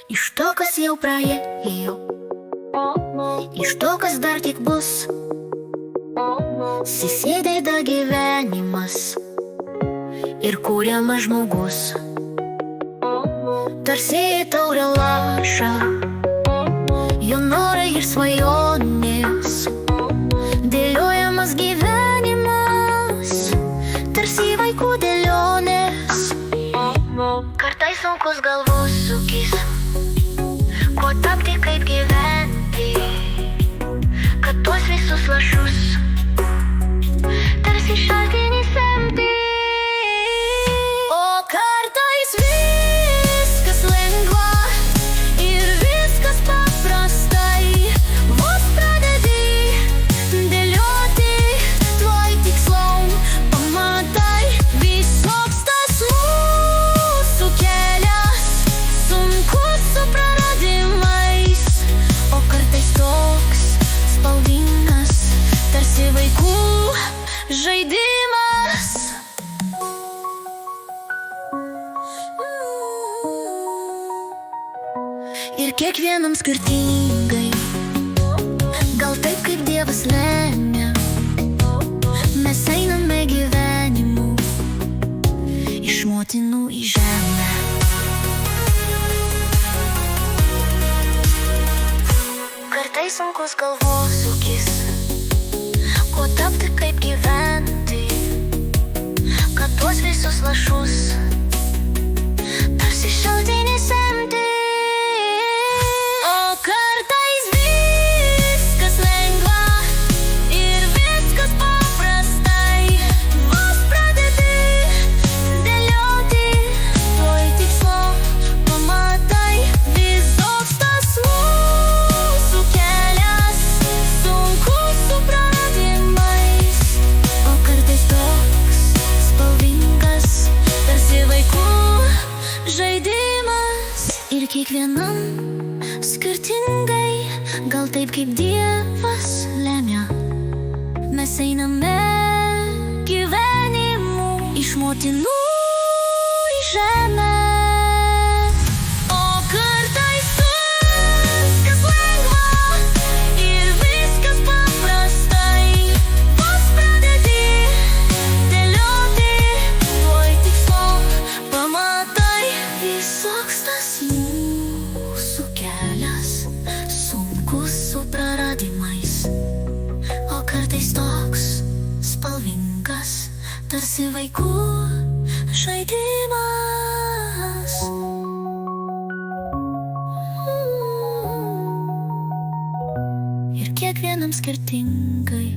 Iš to, kas jau praėjo, iš to, kas dar tik bus, susideda gyvenimas ir kuriamas žmogus. Tarsi į taurę laša jo norai ir svajonės, dėliojamas gyvenimas, tarsi vaikų dėlionės. Kartais sunkus galvos sukis, ko tapti, kaip gyventi, kad tuos visus lašus tarsi šaltinį semti. O kartais viskas lengva ir viskas paprastai, vos pradedi dėlioti tuoj tikslom, pamatai visoks tas mūsų kelias, sunkus su praradimais, o kartais toks spalvingas, tarsi vaikų žaidimas. Ir kiekvienam skirtingai, gal taip kaip Dievas lemia, mes einame gyvenimu iš motinų į žemę. Kartais sunkus galvos sukis, ko tapti, kaip gyventi, kad tuos visus lašus tarsi šaltinį semti. O kartais viskas lengva ir viskas paprastai, vos pradedi dėlioti tuoj tikslom, pamatai visoks tas mūsų kelias, sunkus su praradimais, o kartais toks spalvingas, tarsi vaikų žaidimas. Ir kiekvienam skirtingai, gal taip kaip Dievas lemia, mes einame gyvenimu iš motinų į žemę. O kartais viskas lengva ir viskas paprastai, vos pradedi dėlioti tuoj tikslom, pamatai visoks tas mūsų kelias, sunkus su praradimais, o kartais toks spalvingas, tarsi vaikų žaidimas. Ir kiekvienam skirtingai,